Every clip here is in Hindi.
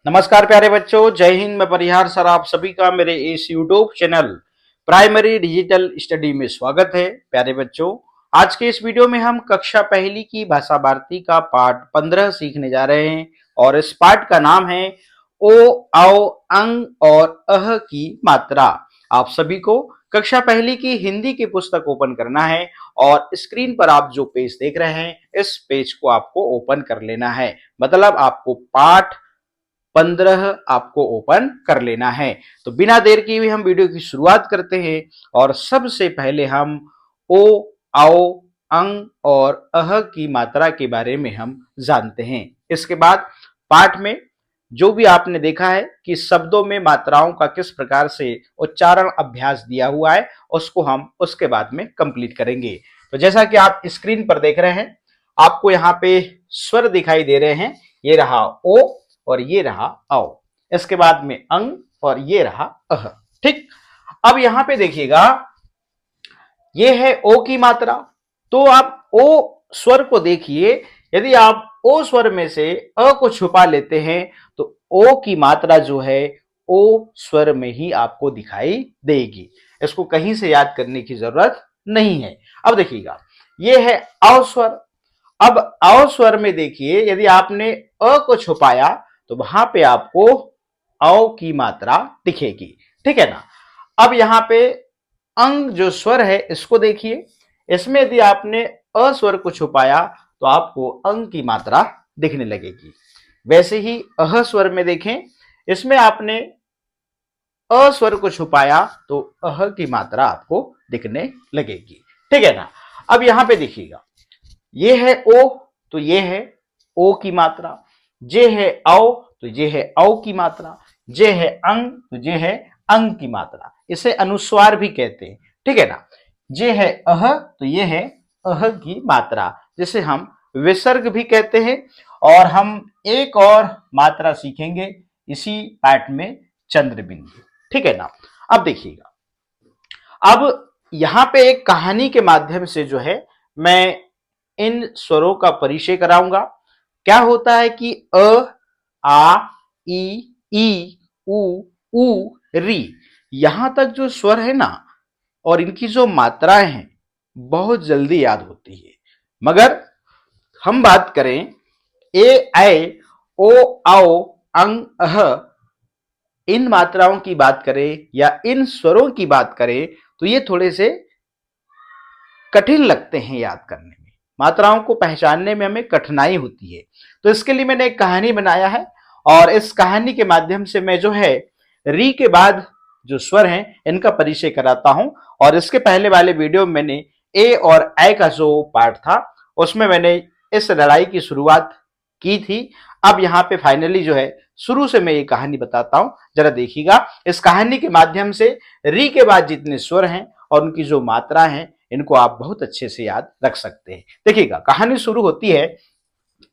नमस्कार प्यारे बच्चों, जय हिंद। मैं परिहार सर आप सभी का मेरे इस YouTube channel primary digital study में स्वागत है। प्यारे बच्चों, आज के इस वीडियो में हम कक्षा पहली की भाषा भारती का पाठ 15 सीखने जा रहे हैं और इस पाठ का नाम है ओ औ अंग और अह की मात्रा। आप सभी को कक्षा पहली की हिंदी की पुस्तक ओपन करना है और स्क्रीन पर आप जो पेज देख रहे हैं इस पेज को आपको ओपन कर लेना है। मतलब आपको पाठ 15 आपको ओपन कर लेना है। तो बिना देर किए हुए हम वीडियो की शुरुआत करते हैं और सबसे पहले हम ओ आओ अंग और अह की मात्रा के बारे में हम जानते हैं। इसके बाद पाठ में जो भी आपने देखा है कि शब्दों में मात्राओं का किस प्रकार से उच्चारण अभ्यास दिया हुआ है उसको हम उसके बाद में कंप्लीट करेंगे। तो जैसा कि आप स्क्रीन पर देख रहे हैं, आपको यहाँ पे स्वर दिखाई दे रहे हैं। ये रहा ओ और ये रहा औ। इसके बाद में अंग और ये रहा अह। ठीक, अब यहां पे देखिएगा, ये है ओ की मात्रा। तो आप ओ स्वर को देखिए, यदि आप ओ स्वर में से अ को छुपा लेते हैं तो ओ की मात्रा जो है ओ स्वर में ही आपको दिखाई देगी। इसको कहीं से याद करने की जरूरत नहीं है। अब देखिएगा, ये है अ स्वर। अब अ स्वर में देखिए, यदि आपने अ को छुपाया तो वहां पे आपको अ की मात्रा दिखेगी। ठीक है ना। अब यहां पे अंग जो स्वर है इसको देखिए, इसमें यदि आपने अ स्वर को छुपाया तो आपको अंग की मात्रा दिखने लगेगी। वैसे ही अह स्वर में देखें, इसमें आपने अ स्वर को छुपाया तो अह की मात्रा आपको दिखने लगेगी। ठीक है ना। अब यहां पे देखिएगा, ये है ओ तो ये है ओ की मात्रा, जे है औ तो ये है औ की मात्रा, जे है अंग तो ये है अंग की मात्रा। इसे अनुस्वार भी कहते हैं। ठीक है ना। जे है अह तो ये है अह की मात्रा, जिसे हम विसर्ग भी कहते हैं। और हम एक और मात्रा सीखेंगे इसी पाठ में, चंद्र बिंदु। ठीक है ना। अब देखिएगा, अब यहां पे एक कहानी के माध्यम से जो है मैं इन स्वरों का परिचय कराऊंगा। क्या होता है कि अ आ ई उ ऊ री, यहां तक जो स्वर है ना और इनकी जो मात्राएं हैं बहुत जल्दी याद होती है। मगर हम बात करें ए ऐ ओ आओ अंग अह, इन मात्राओं की बात करें या इन स्वरों की बात करें तो ये थोड़े से कठिन लगते हैं याद करने में। मात्राओं को पहचानने में हमें कठिनाई होती है। तो इसके लिए मैंने एक कहानी बनाया है और इस कहानी के माध्यम से मैं जो है री के बाद जो स्वर हैं इनका परिचय कराता हूं। और इसके पहले वाले वीडियो में मैंने ए और ऐ का जो पार्ट था उसमें मैंने इस लड़ाई की शुरुआत की थी। अब यहाँ पे फाइनली जो है शुरू से मैं ये कहानी बताता हूं, जरा देखिएगा। इस कहानी के माध्यम से री के बाद जितने स्वर हैं और उनकी जो मात्रा है इनको आप बहुत अच्छे से याद रख सकते हैं। देखिएगा, कहानी शुरू होती है,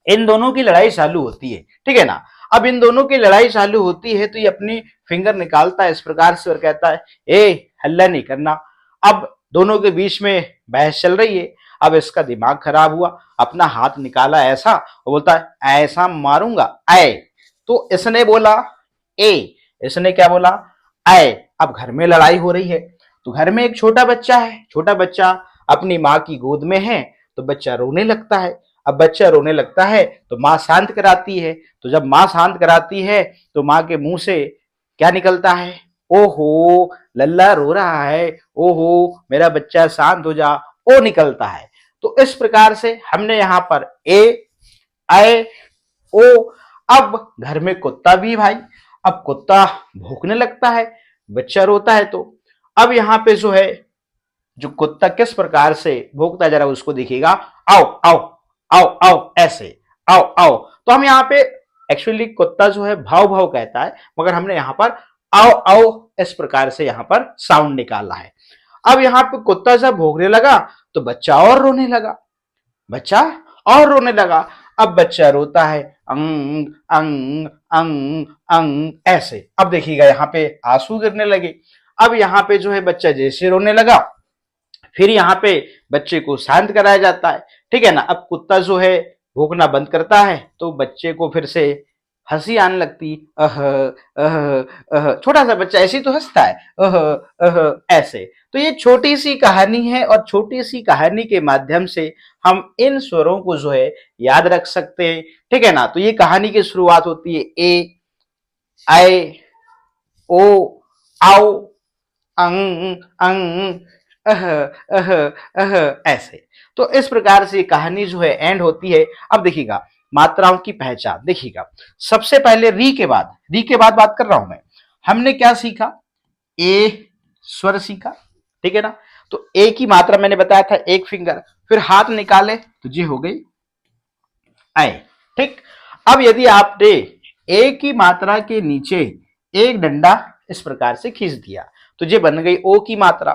इन दोनों की लड़ाई चालू होती है। ठीक है ना। अब इन दोनों की लड़ाई चालू होती है तो ये अपनी फिंगर निकालता है इस प्रकार से और कहता है, ए हल्ला नहीं करना। अब दोनों के बीच में बहस चल रही है। अब इसका दिमाग खराब हुआ, अपना हाथ निकाला ऐसा और बोलता है ऐसा मारूंगा ऐ। तो इसने बोला ए, इसने क्या बोला ऐ। अब घर में लड़ाई हो रही है तो घर में एक छोटा बच्चा है। छोटा बच्चा अपनी माँ की गोद में है तो बच्चा रोने लगता है। अब बच्चा रोने लगता है तो माँ शांत कराती है। तो जब माँ शांत कराती है तो माँ के मुंह से क्या निकलता है, ओहो लल्ला रो रहा है, ओहो मेरा बच्चा शांत हो जा, ओ निकलता है। तो इस प्रकार से हमने यहाँ पर ए ऐ ओ। अब घर में कुत्ता भी भाई, अब कुत्ता भौंकने लगता है, बच्चा रोता है। तो अब यहाँ पे जो है जो कुत्ता किस प्रकार से भौंकता है जरा उसको देखिएगा, आओ आओ आओ आओ ऐसे, आओ आओ। तो हम यहाँ पे एक्चुअली कुत्ता जो है भाव भाव कहता है, मगर हमने यहाँ पर आओ आओ इस प्रकार से यहाँ पर साउंड निकाला है। अब यहाँ पे कुत्ता जब भौंकने लगा तो बच्चा और रोने लगा, बच्चा और रोने लगा। अब बच्चा रोता है अंग अंग अंग अंग ऐसे। अब देखिएगा यहाँ पे आंसू गिरने लगे। अब यहाँ पे जो है बच्चा जैसे रोने लगा, फिर यहाँ पे बच्चे को शांत कराया जाता है। ठीक है ना। अब कुत्ता जो है भौंकना बंद करता है तो बच्चे को फिर से हंसी आने लगती, छोटा सा बच्चा ऐसे ही तो हंसता है, ऐसे। तो ये छोटी सी कहानी है और छोटी सी कहानी के माध्यम से हम इन स्वरों को जो है याद रख सकते हैं, ठीक है ना। तो ये कहानी की शुरुआत होती है ए, आए, ओ, आओ, अंग, अंग, अह, अह, अह, ऐसे। तो इस प्रकार से कहानी जो है एंड होती है। अब देखिएगा मात्राओं की पहचान, देखिएगा सबसे पहले री के बाद बात कर रहा हूं मैं। हमने क्या सीखा, ए स्वर सीखा, ठीक है ना। तो ए की मात्रा मैंने बताया था एक फिंगर, फिर हाथ निकाले तो ये हो गई आए, ठीक। अब यदि आपने ए की मात्रा के नीचे एक डंडा इस प्रकार से खींच दिया तो ये बन गई ओ की मात्रा।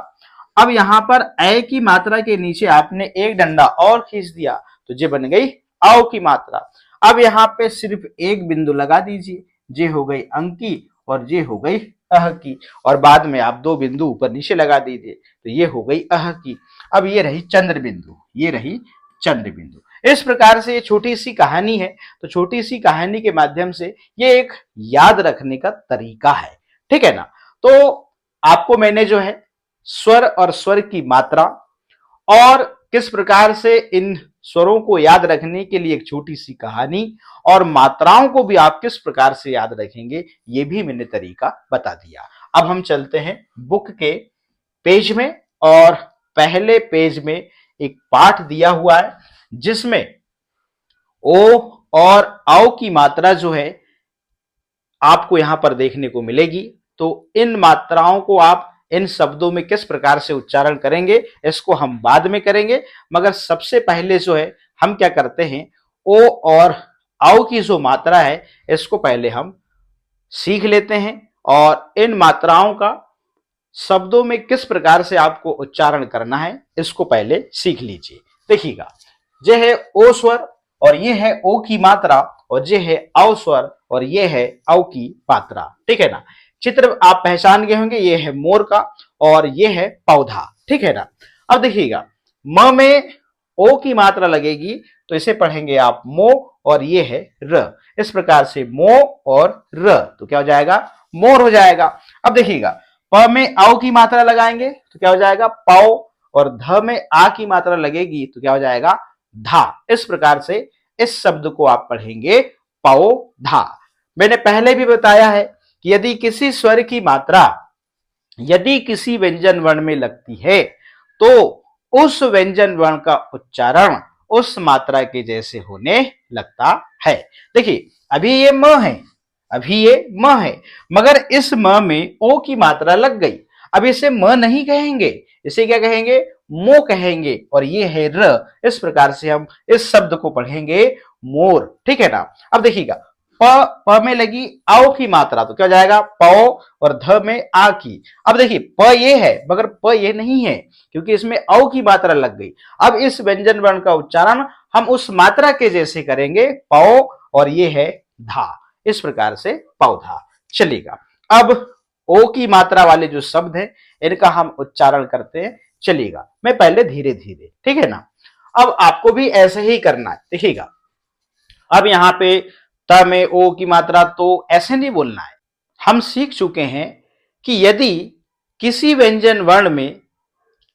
अब यहां पर ए की मात्रा के नीचे आपने एक डंडा और खींच दिया तो ये बन गई औ की मात्रा। अब यहां पे सिर्फ एक बिंदु लगा दीजिए, ये हो गई अंक की और ये हो गई अह की, और बाद में आप दो बिंदु ऊपर नीचे लगा दीजिए तो ये हो गई अह की। अब ये रही चंद्र बिंदु, ये रही चंद्र बिंदु। इस प्रकार से ये छोटी सी कहानी है। तो छोटी सी कहानी के माध्यम से ये एक याद रखने का तरीका है, ठीक है ना। तो आपको मैंने जो है स्वर और स्वर की मात्रा और किस प्रकार से इन स्वरों को याद रखने के लिए एक छोटी सी कहानी और मात्राओं को भी आप किस प्रकार से याद रखेंगे ये भी मैंने तरीका बता दिया। अब हम चलते हैं बुक के पेज में, और पहले पेज में एक पाठ दिया हुआ है जिसमें ओ और औ की मात्रा जो है आपको यहां पर देखने को मिलेगी। तो इन मात्राओं को आप इन शब्दों में किस प्रकार से उच्चारण करेंगे इसको हम बाद में करेंगे, मगर सबसे पहले जो है हम क्या करते हैं, ओ और औ की जो मात्रा है इसको पहले हम सीख लेते हैं और इन मात्राओं का शब्दों में किस प्रकार से आपको उच्चारण करना है इसको पहले सीख लीजिए। देखिएगा ये है ओ स्वर और ये है ओ की मात्रा, और ये है औ स्वर और ये है औ की मात्रा, ठीक है ना। चित्र आप पहचान गए होंगे, ये है मोर का और ये है पौधा, ठीक है ना। अब देखिएगा म में ओ की मात्रा लगेगी तो इसे पढ़ेंगे आप मो, और ये है र। इस प्रकार से मो और र तो क्या हो जाएगा, मोर हो जाएगा। अब देखिएगा प में औ की मात्रा लगाएंगे तो क्या हो जाएगा पौ, और ध में आ की मात्रा लगेगी तो क्या हो जाएगा धा। इस प्रकार से इस शब्द को आप पढ़ेंगे पौधा। मैंने पहले भी बताया है कि यदि किसी स्वर की मात्रा यदि किसी व्यंजन वर्ण में लगती है तो उस व्यंजन वर्ण का उच्चारण उस मात्रा के जैसे होने लगता है। देखिए अभी ये म है, अभी ये म है, मगर इस म में ओ की मात्रा लग गई। अब इसे म नहीं कहेंगे, इसे क्या कहेंगे, मो कहेंगे, और ये है र। इस प्रकार से हम इस शब्द को पढ़ेंगे मोर, ठीक है ना। अब देखिएगा प में लगी आओ की मात्रा तो क्या हो जाएगा पौ, और ध में आ की। अब देखिए प ये है मगर प ये नहीं है क्योंकि इसमें औ की मात्रा लग गई। अब इस व्यंजन वर्ण का उच्चारण हम उस मात्रा के जैसे करेंगे पौ, और ये है धा। इस प्रकार से पौधा चलेगा। अब ओ की मात्रा वाले जो शब्द हैं इनका हम उच्चारण करते हैं, चलेगा। मैं पहले धीरे धीरे, ठीक है ना। अब आपको भी ऐसे ही करना है। देखिएगा अब यहां पे त में ओ की मात्रा तो ऐसे नहीं बोलना है। हम सीख चुके हैं कि यदि किसी व्यंजन वर्ण में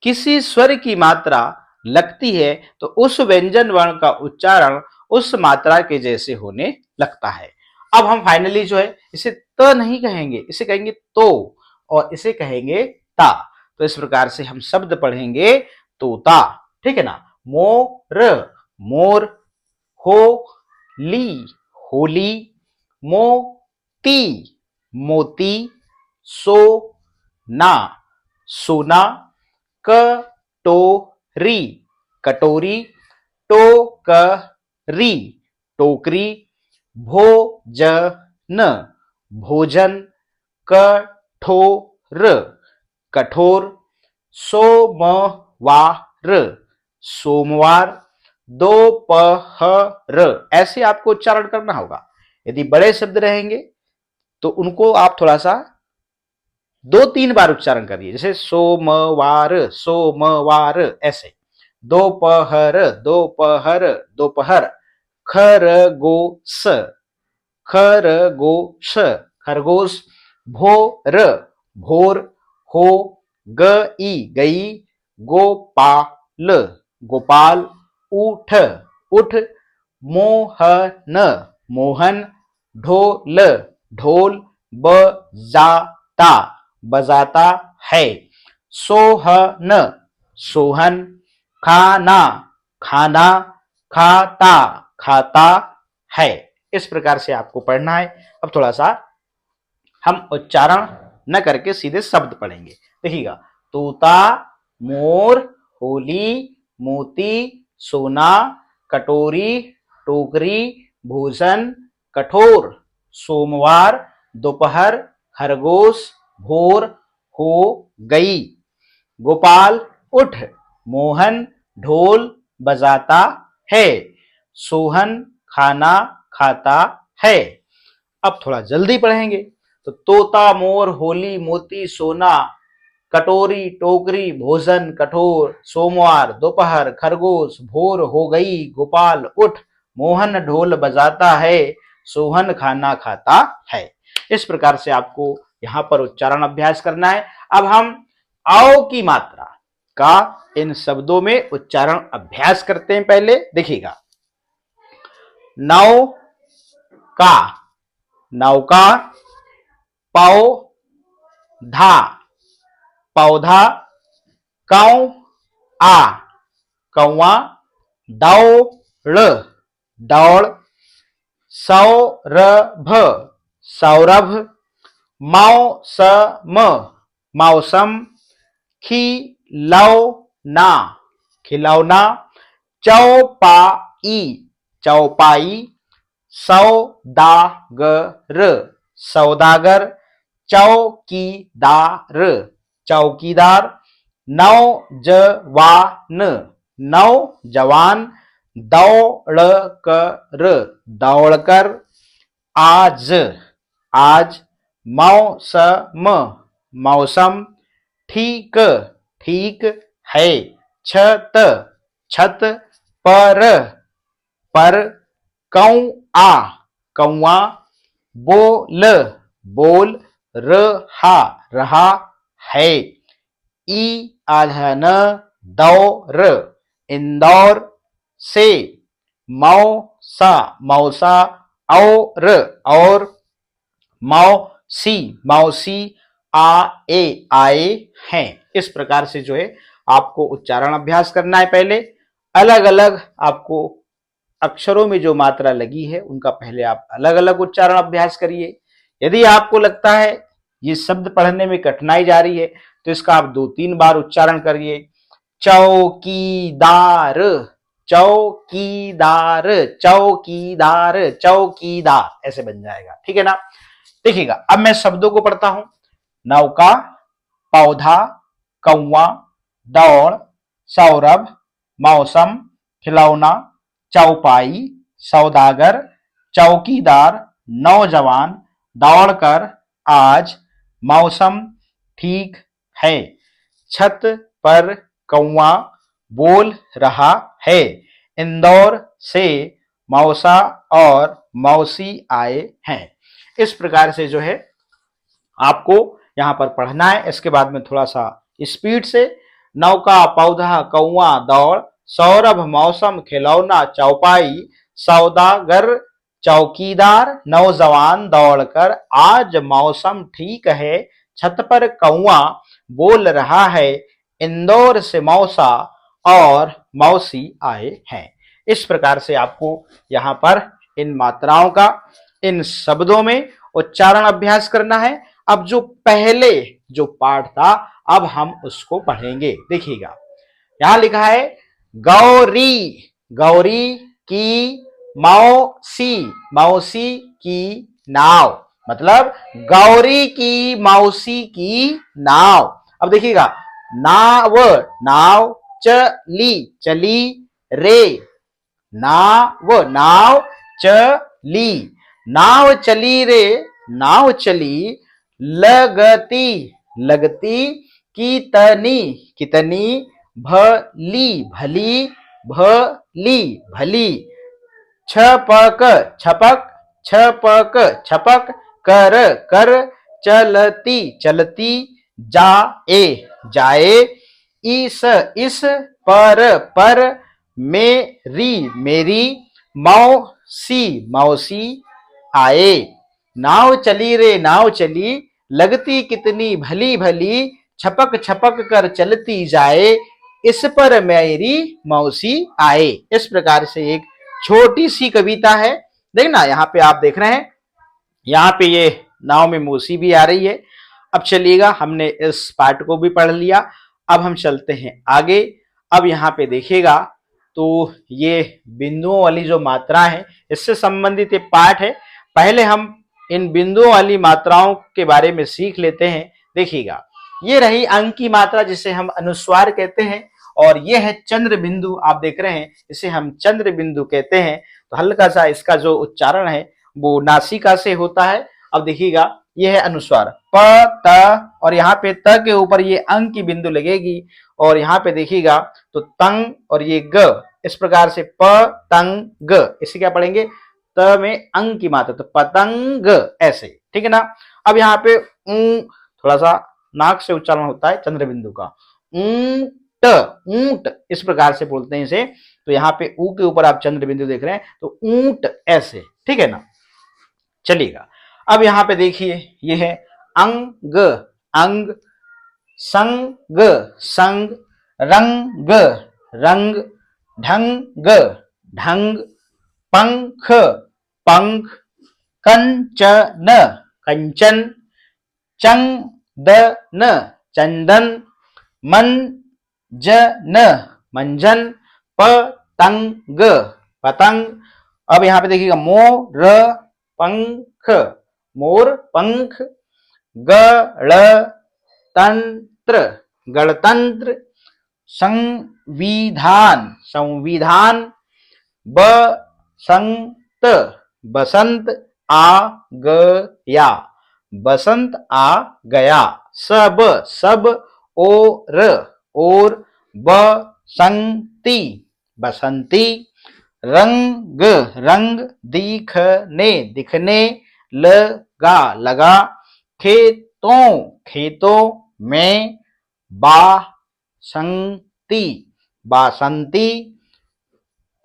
किसी स्वर की मात्रा लगती है तो उस व्यंजन वर्ण का उच्चारण उस मात्रा के जैसे होने लगता है। अब हम फाइनली जो है इसे त नहीं कहेंगे, इसे कहेंगे तो, और इसे कहेंगे ता। तो इस प्रकार से हम शब्द पढ़ेंगे तोता, ठीक है ना। मोर, मोर, होली, होली, मोती, मोती, सोना, सोना, कटोरी, कटोरी, टोकरी, टोकरी, भोजन, भोजन, कठोर, कठोर, सोमवार, सोमवार, दोपहर, ऐसे आपको उच्चारण करना होगा। यदि बड़े शब्द रहेंगे तो उनको आप थोड़ा सा 2-3 बार उच्चारण करिए, जैसे सोमवार, सोमवार, ऐसे। दोपहर, दोपहर, दोपहर, खरगोश, खरगोश खरगोश, भोर भोर, हो गई गई, गोपाल गोपाल, उठ उठ, मोहन मोहन, ढोल ढोल, बजाता बजाता है, सोहन सोहन, खाना खाना, खाता खाता है। इस प्रकार से आपको पढ़ना है। अब थोड़ा सा हम उच्चारण न करके सीधे शब्द पढ़ेंगे। देखिएगा, तोता, मोर, होली, मोती, सोना, कटोरी, टोकरी, भोजन, कठोर, सोमवार, दोपहर, खरगोश, भोर, हो गई, गोपाल, उठ, मोहन, ढोल बजाता है, सोहन खाना खाता है। अब थोड़ा जल्दी पढ़ेंगे। तो तोता, मोर, होली, मोती, सोना, कटोरी, टोकरी, भोजन, कठोर, सोमवार, दोपहर, खरगोश, भोर, हो गई, गोपाल, उठ, मोहन ढोल बजाता है, सोहन खाना खाता है। इस प्रकार से आपको यहां पर उच्चारण अभ्यास करना है। अब हम आओ की मात्रा का इन शब्दों में उच्चारण अभ्यास करते हैं। पहले देखिएगा, नौ का, नौका, पौधा पौधा, कौ आ कौआ, दौड़ दौड़, सौरभ सौरभ, मौसम मौसम, खिलौना खिलौना, चौपाई चौपाई, सौदागर सौदागर, चौकीदार चौकीदार, नौजवान नौजवान, दौड़कर दौड़कर, आज आज, मौसम मौसम, ठीक ठीक है, छत छत, पर, कौआ कौआ, बोल बोल, रहा है, ईंधन दौर इंदौर से, मौसा मौसा, और मौसी मौसी, आए हैं। इस प्रकार से जो है आपको उच्चारण अभ्यास करना है। पहले अलग अलग आपको अक्षरों में जो मात्रा लगी है उनका पहले आप अलग अलग उच्चारण अभ्यास करिए। यदि आपको लगता है ये शब्द पढ़ने में कठिनाई जा रही है तो इसका आप 2-3 बार उच्चारण करिए। चौकीदार चौकीदार चौकीदार चौकीदार, ऐसे बन जाएगा। ठीक है ना। देखिएगा, अब मैं शब्दों को पढ़ता हूं। नौका, पौधा, कौआ, दौड़, सौरभ, मौसम, खिलौना, चौपाई, सौदागर, चौकीदार, नौजवान, दौड़कर, आज, मौसम ठीक है, छत पर कौआ बोल रहा है, इंदौर से मौसा और मौसी आए हैं। इस प्रकार से जो है आपको यहां पर पढ़ना है। इसके बाद में थोड़ा सा स्पीड से, नौका, पौधा, कौआ, दौड़, सौरभ, मौसम, खिलौना, चौपाई, सौदागर, चौकीदार, नौजवान, दौड़कर, आज मौसम ठीक है, छत पर कौआ बोल रहा है, इंदौर से मौसा और मौसी आए हैं। इस प्रकार से आपको यहां पर इन मात्राओं का इन शब्दों में उच्चारण अभ्यास करना है। अब जो पहले जो पाठ था अब हम उसको पढ़ेंगे। देखिएगा, यहां लिखा है गौरी गौरी की मौसी मौसी की नाव, मतलब गौरी की मौसी की नाव। अब देखिएगा, नाव नाव, चली चली रे, नाव चली, नाव चली रे, नाव चली, लगती लगती, कितनी कितनी, भली भली भली भली, छपक छपक छपक छपक, कर कर, चलती चलती, जाए जाए, इस इस, पर, मेरी मेरी, मौसी मौसी, आए। नाव चली रे नाव चली, लगती कितनी भली भली, छपक छपक कर चलती जाए, इस पर मेरी मौसी आए। इस प्रकार से एक छोटी सी कविता है। देखना यहाँ पे आप देख रहे हैं, यहाँ पे ये नाव में मौसी भी आ रही है। अब चलिएगा, हमने इस पार्ट को भी पढ़ लिया। अब हम चलते हैं आगे। अब यहाँ पे देखिएगा तो ये बिंदुओं वाली जो मात्रा है, इससे संबंधित ये पाठ है। पहले हम इन बिंदुओं वाली मात्राओं के बारे में सीख लेते हैं। देखिएगा, ये रही अंक की मात्रा जिसे हम अनुस्वार कहते हैं, और ये है चंद्र बिंदु। आप देख रहे हैं, इसे हम चंद्र बिंदु कहते हैं। तो हल्का सा इसका जो उच्चारण है वो नासिका से होता है। अब देखिएगा, ये है अनुस्वार प त, और यहाँ पे त के ऊपर ये अंक की बिंदु लगेगी, और यहाँ पे देखिएगा तो तंग और ये ग, इस प्रकार से प तंग ग। इसे क्या पढ़ेंगे, त में अंक की मात्रा, तो पतंग ऐसे, ठीक है ना। अब यहाँ पे थोड़ा सा नाक से उच्चारण होता है चंद्र बिंदु का, ऊंट ऊंट, इस प्रकार से बोलते हैं इसे। तो यहाँ पे ऊ के ऊपर आप चंद्र बिंदु देख रहे हैं, तो ऊंट ऐसे, ठीक है ना। चलिएगा, अब यहाँ पे देखिए, ये है अंग अंग, संग संग, रंग रंग, ढंग ढंग, पंख पंख, कंचन कंचन, चंदन चंदन, मंजन मंजन, पतंग पतंग। अब यहाँ पे देखिएगा, मोर पंख मोर पंख, गणतंत्र गणतंत्र, संविधान संविधान, बसंत बसंत, आ गया बसंत आ गया, सब सब, और बसंती बसंती, रंग रंग, दिखने दिखने, लगा लगा, खेतों खेतों में, बासंती बासंती,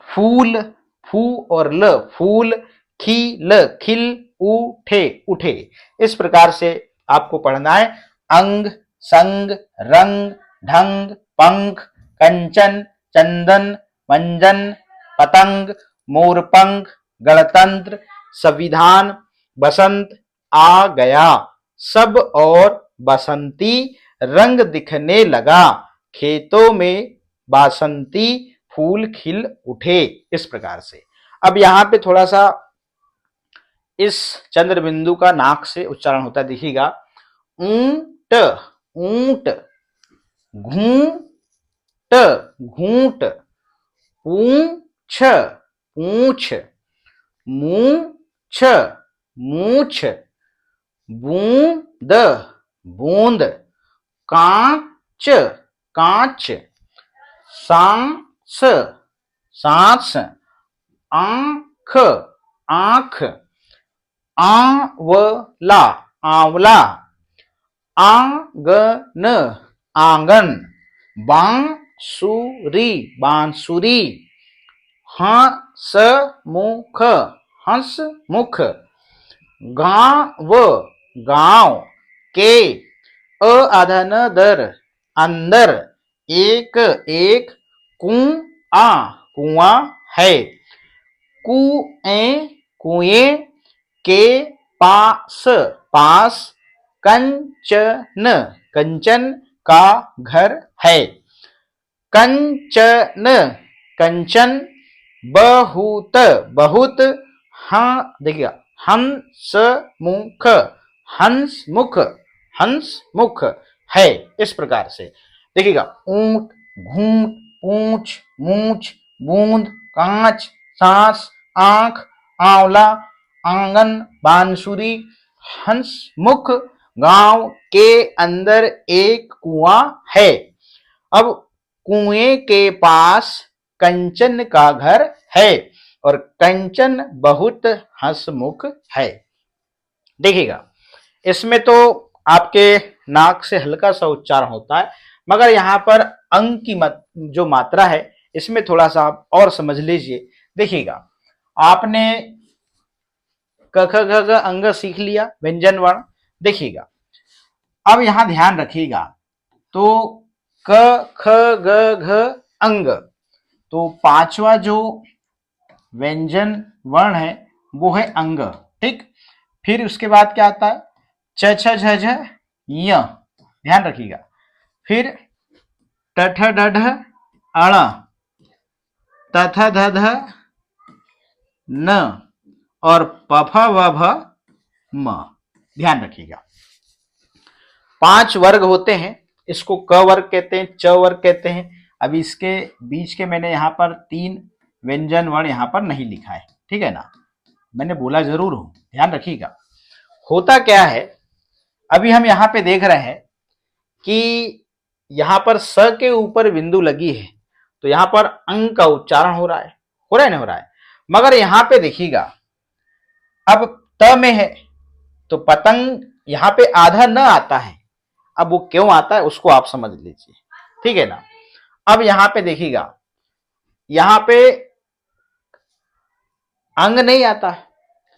फूल फू और ल फूल, खिल खिल, उठे उठे। इस प्रकार से आपको पढ़ना है। अंग संग, रंग, ढंग, पंख, कंचन, चंदन, मंजन, पतंग, मोरपंख, गणतंत्र, संविधान, बसंत आ गया, सब और बसंती, रंग दिखने लगा, खेतों में बासंती, फूल खिल उठे। इस प्रकार से अब यहाँ पे थोड़ा सा इस चंद्र बिंदु का नाक से उच्चारण होता है। देखिएगा, ऊंट ऊंट, घूंट घूंट, पूंछ पूंछ, मूंछ मूंछ, बूंद बूंद, कांच कांच, सांस सांस, आंख आंख, आंवला आंवला, आंगन आंगन, बांसुरी बांसुरी, हंसमुख हंसमुख, गांव गांव, के अ आधा न दर, अंदर, एक एक, कुआं कुआं है, कुएं कुएं, के पास पास, कंचन कंचन का घर है, कंचन कंचन, बहुत बहुत, हाँ देखिएगा, हंसमुख हंसमुख हंसमुख है। इस प्रकार से देखिएगा, ऊंट घूंट, पूंछ मूंछ, बूंद, कांच, सांस, आंख, आंवला, आंगन, बांसुरी, हंसमुख, गांव के अंदर एक कुआं है। अब कुएं के पास कंचन का घर है, और कंचन बहुत हंसमुख है। देखिएगा, इसमें तो आपके नाक से हल्का सा उच्चारण होता है, मगर यहाँ पर अंग की जो मात्रा है इसमें थोड़ा सा आप और समझ लीजिए। देखिएगा, आपने क ख ग घ अंग सीख लिया, व्यंजन वर्ण। देखिएगा, अब यहां ध्यान रखिएगा, तो क ख ग घ अंग, तो पांचवा जो व्यंजन वर्ण है वो है अंग। ठीक, फिर उसके बाद क्या आता है, च छ झ झ य, ध्यान रखिएगा। फिर ट ठ ड ढ अण, त थ ध ध न, और प फ व भ म, ध्यान रखिएगा। 5 वर्ग होते हैं, इसको क वर्ग कहते हैं, च वर्ग कहते हैं। अभी इसके बीच के मैंने यहाँ पर 3 व्यंजन वर्ण यहाँ पर नहीं लिखा है, ठीक है ना, मैंने बोला जरूर हूं, ध्यान रखिएगा। होता क्या है, अभी हम यहाँ पे देख रहे हैं कि यहाँ पर स के ऊपर बिंदु लगी है, तो यहाँ पर अंग का उच्चारण हो रहा है, हो रहा है ना, हो रहा है। मगर यहाँ पे देखिएगा, अब त में है तो पतंग यहाँ पे आधा न आता है। अब वो क्यों आता है उसको आप समझ लीजिए, ठीक है ना। अब यहाँ पे देखिएगा, यहाँ पे अंग नहीं आता है,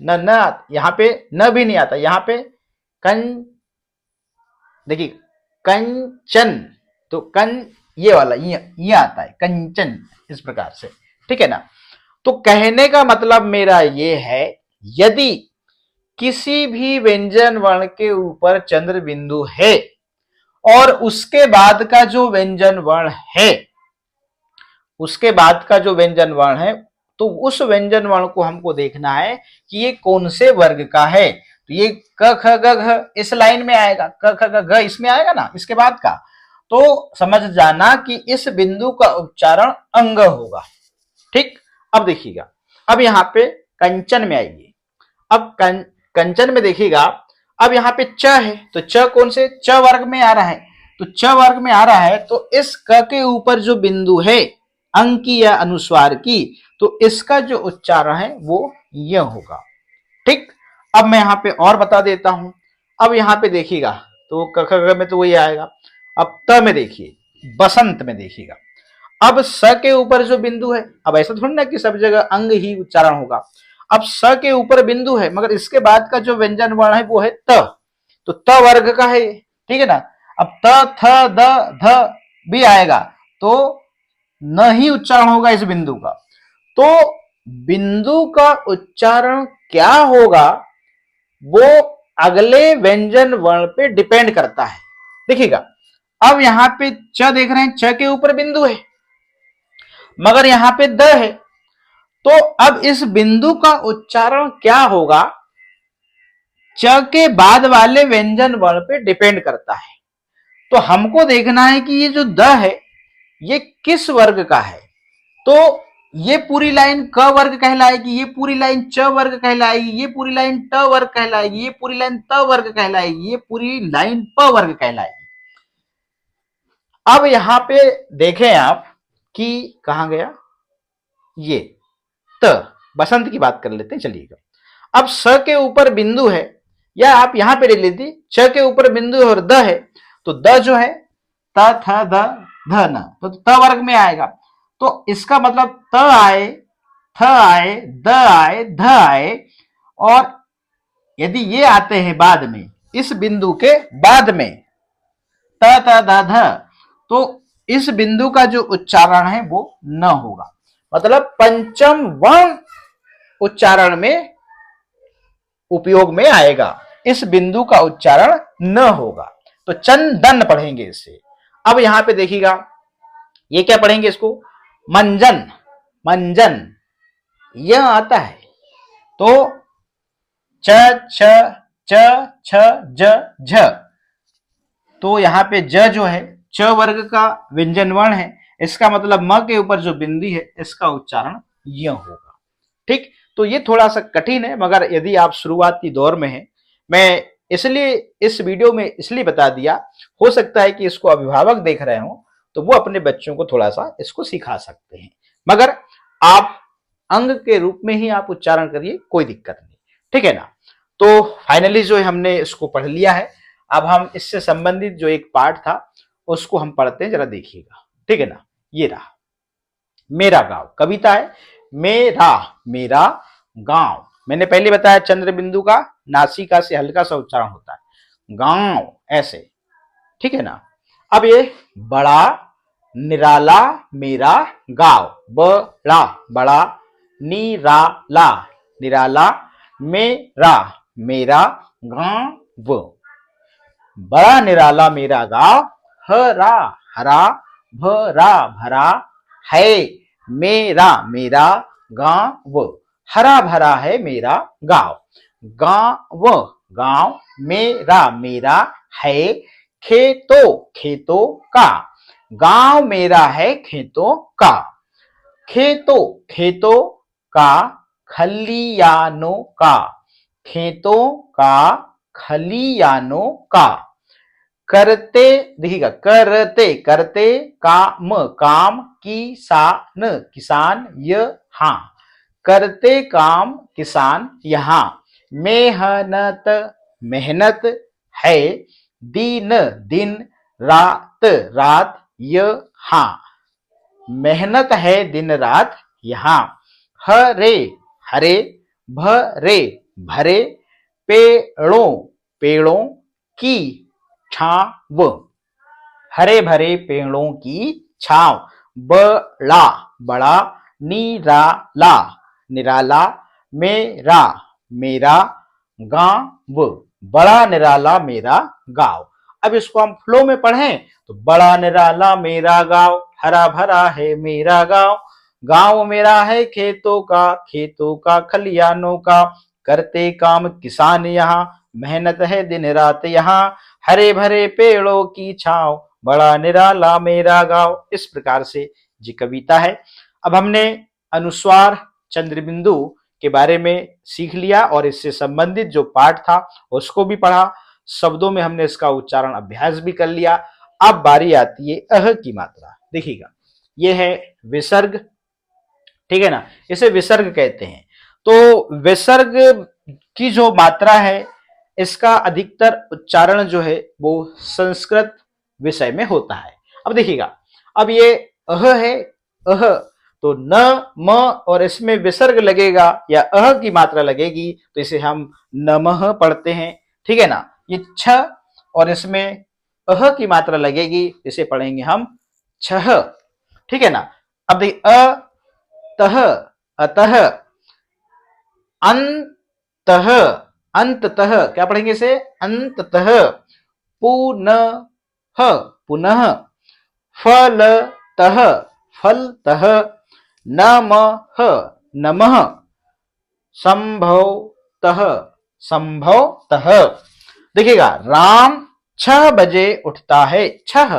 न यहाँ पे न भी नहीं आता, यहाँ पे कं, देखिए कंचन, तो कं ये वाला ये आता है, कंचन, इस प्रकार से, ठीक है ना। तो कहने का मतलब मेरा ये है, यदि किसी भी व्यंजन वर्ण के ऊपर चंद्र बिंदु है और उसके बाद का जो व्यंजन वर्ण है, उसके बाद का जो व्यंजन वर्ण है, तो उस व्यंजन वर्ण को हमको देखना है कि ये कौन से वर्ग का है। तो ये क ख ग घ इस लाइन में आएगा, क ख ग घ इसमें आएगा ना, इसके बाद का, तो समझ जाना कि इस बिंदु का उच्चारण अंग होगा। ठीक, अब देखिएगा, अब यहाँ पे कंचन में आइए। अब कंचन में देखिएगा, अब यहाँ पे च है, तो च कौन से, च वर्ग में आ रहा है, तो च वर्ग में आ रहा है, तो इस क के ऊपर जो बिंदु है अंग की या अनुस्वार की, तो इसका जो उच्चारण है वो यह होगा। ठीक, अब मैं यहाँ पे और बता देता हूं। अब यहाँ पे देखिएगा, तो क ख ग में तो वही आएगा। अब त में देखिए, बसंत में देखिएगा, अब स के ऊपर जो बिंदु है, अब ऐसा थोड़ी ना कि सब जगह अंग ही उच्चारण होगा। अब स के ऊपर बिंदु है, मगर इसके बाद का जो व्यंजन वर्ण है वो है त, तो त वर्ग का है, ठीक है ना। अब त थ द ध भी आएगा, तो न ही उच्चारण होगा इस बिंदु का। तो बिंदु का उच्चारण क्या होगा वो अगले व्यंजन वर्ण पे डिपेंड करता है। देखिएगा, अब यहां पे च देख रहे हैं, च के ऊपर बिंदु है, मगर यहां पे द है, तो अब इस बिंदु का उच्चारण क्या होगा, च के बाद वाले व्यंजन वर्ण पे डिपेंड करता है। तो हमको देखना है कि ये जो द है ये किस वर्ग का है। तो ये पूरी लाइन क वर्ग कहलाएगी, ये पूरी लाइन च वर्ग कहलाएगी, ये पूरी लाइन ट वर्ग कहलाएगी, ये पूरी लाइन त वर्ग कहलाएगी, ये पूरी लाइन प वर्ग कहलाएगी। अब यहां पे देखें आप कि कहां गया ये त, बसंत की बात कर लेते हैं, चलिएगा। अब स के ऊपर बिंदु है, या आप यहां पे ले लीजिए च के ऊपर बिंदु है और द है, तो द जो है त थ द ध न, तो त वर्ग में आएगा। तो इसका मतलब त आए, थ आए, द आए, ध आए, और यदि ये आते हैं बाद में, इस बिंदु के बाद में त थ द ध, तो इस बिंदु का जो उच्चारण है वो न होगा, मतलब पंचम वर्ण उच्चारण में उपयोग में आएगा, इस बिंदु का उच्चारण न होगा। तो चंदन पढ़ेंगे इससे। अब यहां पे देखिएगा, ये क्या पढ़ेंगे इसको, मंजन, मंजन यह आता है, तो च छ च छ ज झ, तो यहां पे ज जो है च वर्ग का व्यंजन वर्ण है, इसका मतलब म के ऊपर जो बिंदी है इसका उच्चारण यह होगा। ठीक, तो ये थोड़ा सा कठिन है, मगर यदि आप शुरुआती दौर में हैं, मैं इसलिए इस वीडियो में इसलिए बता दिया, हो सकता है कि इसको अभिभावक देख रहे हो तो वो अपने बच्चों को थोड़ा सा इसको सिखा सकते हैं। मगर आप अंग के रूप में ही आप उच्चारण करिए, कोई दिक्कत नहीं, ठीक है ना। तो फाइनली जो है हमने इसको पढ़ लिया है। अब हम इससे संबंधित जो एक पार्ट था उसको हम पढ़ते हैं, जरा देखिएगा, ठीक है ना। ये रहा मेरा गांव, कविता है। मेरा मेरा गांव, मैंने पहले बताया चंद्र बिंदु का नासिका से हल्का सा उच्चारण होता है, गांव ऐसे, ठीक है ना। अब ये बड़ा निराला मेरा गांव, बड़ा बड़ा, निराला निराला, मेरा मेरा गांव, बड़ा निराला मेरा गांव, हरा हरा भरा भरा है मेरा मेरा गांव, हरा भरा है मेरा गांव, गांव गांव मेरा मेरा है खेतों खेतों का, गांव मेरा है खेतों का, खेतों खेतों का, खलियानों का, खेतों का खलियानों का, करते, देखिएगा, करते करते काम काम, किसान किसान यहाँ, करते काम किसान यहाँ, मेहनत मेहनत है, दिन दिन रात रात यहाँ, मेहनत है दिन रात यहाँ, हरे हरे भरे भरे, पेड़ों पेड़ों की छाव, हरे भरे पेड़ों की छाव, बड़ा बड़ा, निराला निराला, मेरा मेरा गांव, बड़ा निराला मेरा गांव। अब इसको हम फ्लो में पढ़ें तो बड़ा निराला मेरा गांव, हरा भरा है मेरा गांव, गांव मेरा है खेतों का खलियानों का, करते काम किसान यहाँ, मेहनत है दिन रात यहाँ, हरे भरे पेड़ों की छांव, बड़ा निराला मेरा गांव। इस प्रकार से जी कविता है। अब हमने अनुस्वार चंद्रबिंदु के बारे में सीख लिया और इससे संबंधित जो पाठ था उसको भी पढ़ा, शब्दों में हमने इसका उच्चारण अभ्यास भी कर लिया। अब बारी आती है अह की मात्रा। देखिएगा, यह है विसर्ग, ठीक है ना, इसे विसर्ग कहते हैं। तो विसर्ग की जो मात्रा है इसका अधिकतर उच्चारण जो है वो संस्कृत विषय में होता है। अब देखिएगा, अब ये अह है, अह तो न म और इसमें विसर्ग लगेगा या अह की मात्रा लगेगी तो इसे हम नमः पढ़ते हैं, ठीक है ना। ये छ और इसमें अह की मात्रा लगेगी, इसे पढ़ेंगे हम छह, ठीक है ना। अब देखिए अतः अतः, अंतः अंततः, क्या पढ़ेंगे इसे, अंततः, पुनः पुनः, फलतः फलतः, नमः नमः, संभवतः संभवतः। देखिएगा, राम 6 बजे उठता है, छह,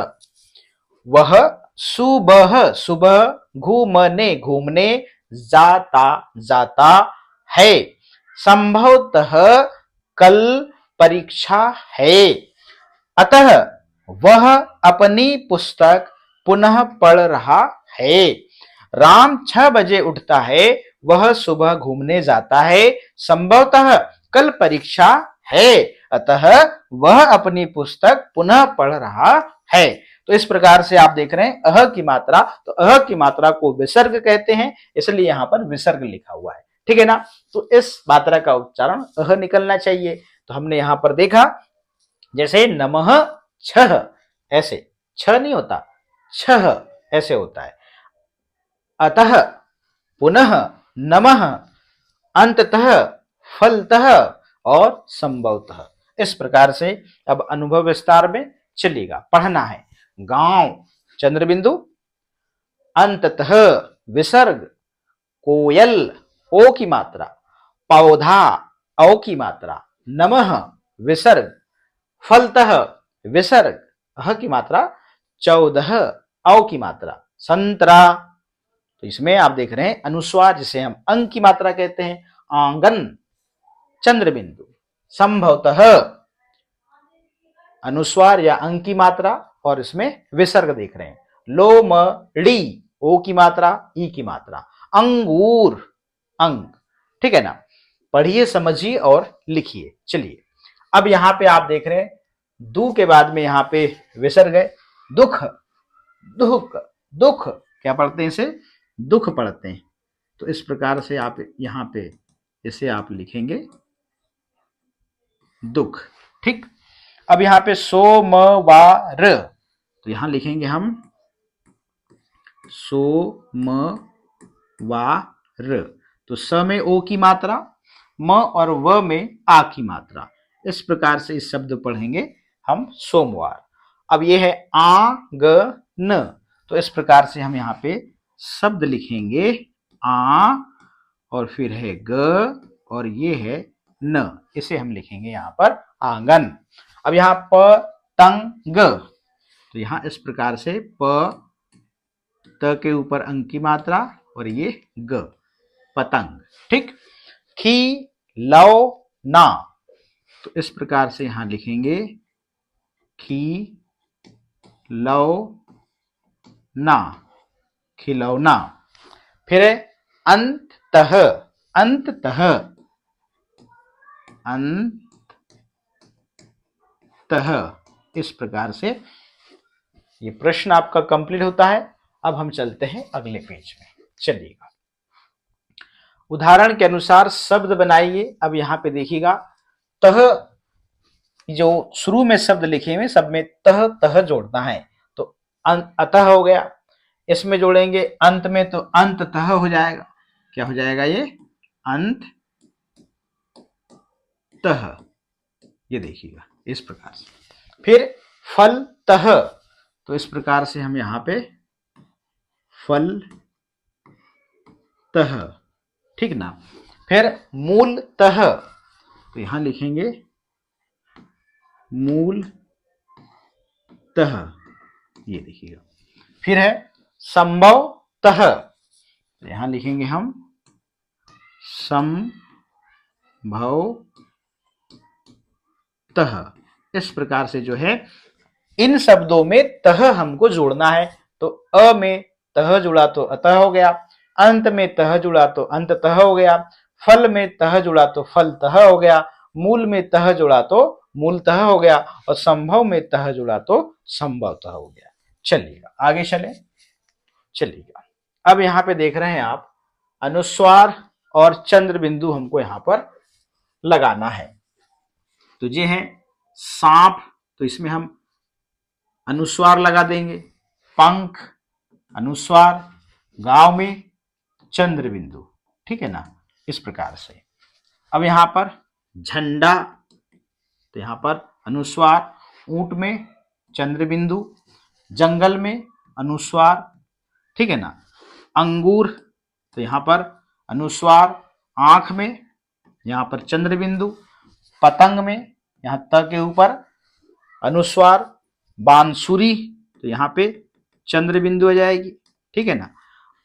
वह सुबह सुबह घूमने घूमने जाता जाता है, संभवतः कल परीक्षा है, अतः वह अपनी पुस्तक पुनः पढ़ रहा है। राम 6 बजे उठता है, वह सुबह घूमने जाता है, संभवतः कल परीक्षा है, अतः वह अपनी पुस्तक पुनः पढ़ रहा है। तो इस प्रकार से आप देख रहे हैं अह की मात्रा, तो अह की मात्रा को विसर्ग कहते हैं, इसलिए यहां पर विसर्ग लिखा हुआ है, ठीक है ना। तो इस मात्रा का उच्चारण अह निकलना चाहिए। तो हमने यहां पर देखा, जैसे नमः छह, ऐसे छ नहीं होता, छह ऐसे होता है, अतः पुनः नमः, अंततः फलतः और संभवतः। इस प्रकार से अब अनुभव विस्तार में चलिएगा, पढ़ना है। गांव चंद्रबिंदु, अंततः विसर्ग, कोयल ओ की मात्रा, पौधा औ की मात्रा, नमः विसर्ग, फलतः विसर्ग, अह की मात्रा, 14 औ की मात्रा, संतरा। तो इसमें आप देख रहे हैं अनुस्वार, जिसे हम अंग की मात्रा कहते हैं, आंगन चंद्रबिंदु, संभवतः अनुस्वार या अंग की मात्रा और इसमें विसर्ग देख रहे हैं, लोमड़ी ओ की मात्रा, ई की मात्रा, अंगूर अंग, ठीक है ना। पढ़िए, समझिए और लिखिए। चलिए, अब यहां पे आप देख रहे हैं दू के बाद में यहां पे विसर्ग है, दुख, दुख, दुख, क्या पढ़ते हैं इसे, दुख पढ़ते हैं। तो इस प्रकार से आप यहां पे इसे आप लिखेंगे दुख, ठीक। अब यहां पे सोमवार, तो यहां लिखेंगे हम सोमवार, तो स में ओ की मात्रा, म और व में आ की मात्रा, इस प्रकार से इस शब्द पढ़ेंगे हम सोमवार। अब ये है आंगन, तो इस प्रकार से हम यहाँ पे शब्द लिखेंगे आ, और फिर है ग, और ये है न, इसे हम लिखेंगे यहाँ पर आंगन। अब यहाँ पतंग, तो यहाँ इस प्रकार से प त के ऊपर अंग की मात्रा और ये ग, पतंग, ठीक। खिलौना, तो इस प्रकार से यहां लिखेंगे खिलौना, खिलौना। फिर अंततः, अंततः, अंततः, इस प्रकार से ये प्रश्न आपका कंप्लीट होता है। अब हम चलते हैं अगले पेज में। चलिएगा, उदाहरण के अनुसार शब्द बनाइए। अब यहां पे देखिएगा तह, जो शुरू में शब्द लिखे हुए सब में तह तह जोड़ना है, तो अतः हो गया। इसमें जोड़ेंगे अंत में, तो अंततः हो जाएगा। क्या हो जाएगा ये, अंत तह, ये देखिएगा इस प्रकार से। फिर फल तह, तो इस प्रकार से हम यहां पे फल तह, ठीक ना। फिर मूल तह, तो यहां लिखेंगे मूल तह, ये देखिएगा। फिर है संभव तह, तो यहां लिखेंगे हम संभव तह। इस प्रकार से जो है इन शब्दों में तह हमको जोड़ना है। तो अ में तह जुड़ा तो अतः हो गया, अंत में तह जुड़ा तो अंततः हो गया, फल में तह जुड़ा तो फलतः हो गया, मूल में तह जुड़ा तो मूलतः हो गया, और संभव में तह जुड़ा तो संभवतः हो गया। चलिएगा आगे चले। चलिएगा, अब यहां पे देख रहे हैं आप अनुस्वार और चंद्र बिंदु हमको यहां पर लगाना है। तो ये है सांप, तो इसमें हम अनुस्वार लगा देंगे, पंख अनुस्वार, गांव में चंद्र बिंदु, ठीक है ना, इस प्रकार से। अब यहां पर झंडा, तो यहां पर अनुस्वार, ऊंट में चंद्र बिंदु, जंगल में अनुस्वार, ठीक है ना। अंगूर, तो यहां पर अनुस्वार, आंख में यहां पर चंद्र बिंदु, पतंग में यहां त के ऊपर अनुस्वार, बांसुरी, तो यहां पे चंद्र बिंदु आ जाएगी, ठीक है ना।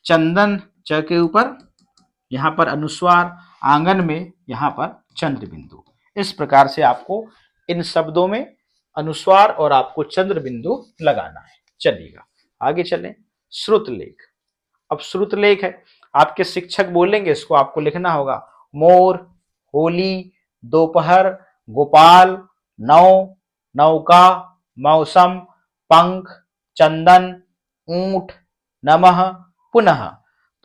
चंदन, च के ऊपर यहां पर अनुस्वार, आंगन में यहां पर चंद्र बिंदु। इस प्रकार से आपको इन शब्दों में अनुस्वार और आपको चंद्र बिंदु लगाना है। चलिएगा आगे चलें। श्रुत लेख, अब श्रुत लेख है, आपके शिक्षक बोलेंगे, इसको आपको लिखना होगा। मोर, होली, दोपहर, गोपाल, नौ, नौका, मौसम, पंख, चंदन, ऊंट, नमः, पुनः।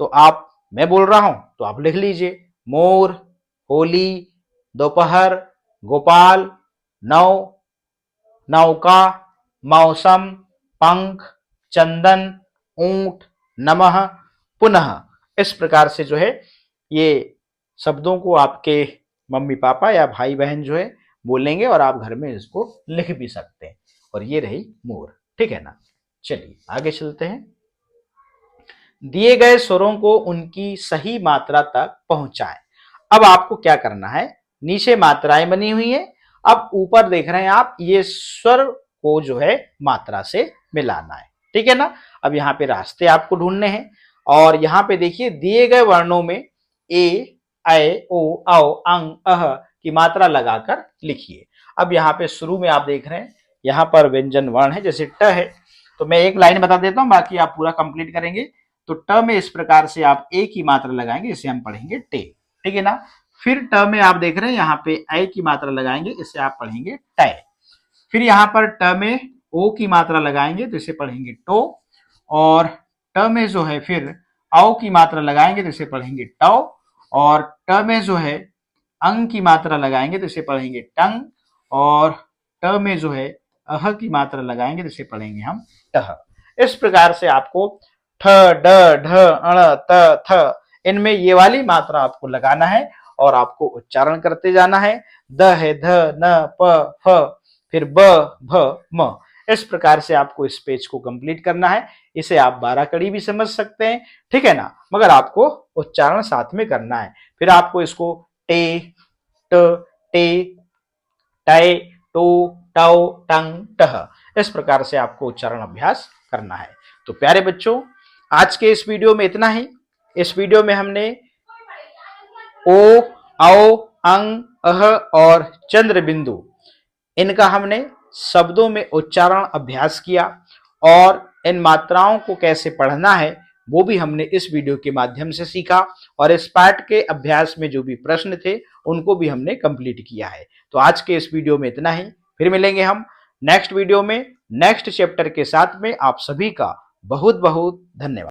तो आप, मैं बोल रहा हूं तो आप लिख लीजिए, मोर, होली, दोपहर, गोपाल, नौ, नौका, मौसम, पंख, चंदन, ऊंट, नमः, पुनः। इस प्रकार से जो है ये शब्दों को आपके मम्मी पापा या भाई बहन जो है बोलेंगे, और आप घर में इसको लिख भी सकते हैं। और ये रही मोर, ठीक है ना। चलिए आगे चलते हैं। दिए गए स्वरों को उनकी सही मात्रा तक पहुंचाएं। अब आपको क्या करना है, नीचे मात्राएं बनी हुई है, अब ऊपर देख रहे हैं आप, ये स्वर को जो है मात्रा से मिलाना है, ठीक है ना। अब यहाँ पे रास्ते आपको ढूंढने हैं, और यहाँ पे देखिए दिए गए वर्णों में ए, ऐ, ओ, औ, अंग, अह की मात्रा लगाकर लिखिए। अब यहाँ पे शुरू में आप देख रहे हैं यहाँ पर व्यंजन वर्ण है, जैसे ट है, तो मैं एक लाइन बता देता हूं, बाकी आप पूरा कंप्लीट करेंगे। तो ट में इस प्रकार से आप ए की मात्रा लगाएंगे, इसे हम पढ़ेंगे टे, ठीक है ना। फिर ट में आप देख रहे हैं यहाँ पे ऐ की मात्रा लगाएंगे, इसे आप पढ़ेंगे टै। फिर यहाँ पर ट में ओ की मात्रा लगाएंगे तो इसे पढ़ेंगे टो, और ट में जो है फिर औ की मात्रा लगाएंगे तो इसे पढ़ेंगे टौ, और ट में जो है अंग की मात्रा लगाएंगे तो इसे पढ़ेंगे टंग, और ट में जो है अह की मात्रा लगाएंगे तो इसे पढ़ेंगे हम टह। इस प्रकार से आपको ठ, ड, ढ, अण, त, थ इनमें ये वाली मात्रा आपको लगाना है और आपको उच्चारण करते जाना है। द है ध, न, प, फ, फिर ब, भ, म। इस प्रकार से आपको इस पेज को कंप्लीट करना है। इसे आप 12 कड़ी भी समझ सकते हैं, ठीक है ना, मगर आपको उच्चारण साथ में करना है। फिर आपको इसको टे, ट, टे, टै, टो, टौ, टंग, टह इस प्रकार से आपको उच्चारण अभ्यास करना है। तो प्यारे बच्चों, आज के इस वीडियो में इतना ही। इस वीडियो में हमने ओ, औ, अंग, अह और चंद्र बिंदु इनका हमने शब्दों में उच्चारण अभ्यास किया, और इन मात्राओं को कैसे पढ़ना है वो भी हमने इस वीडियो के माध्यम से सीखा, और इस पाठ के अभ्यास में जो भी प्रश्न थे उनको भी हमने कंप्लीट किया है। तो आज के इस वीडियो में इतना ही। फिर मिलेंगे हम नेक्स्ट वीडियो में नेक्स्ट चैप्टर के साथ में। आप सभी का बहुत बहुत धन्यवाद।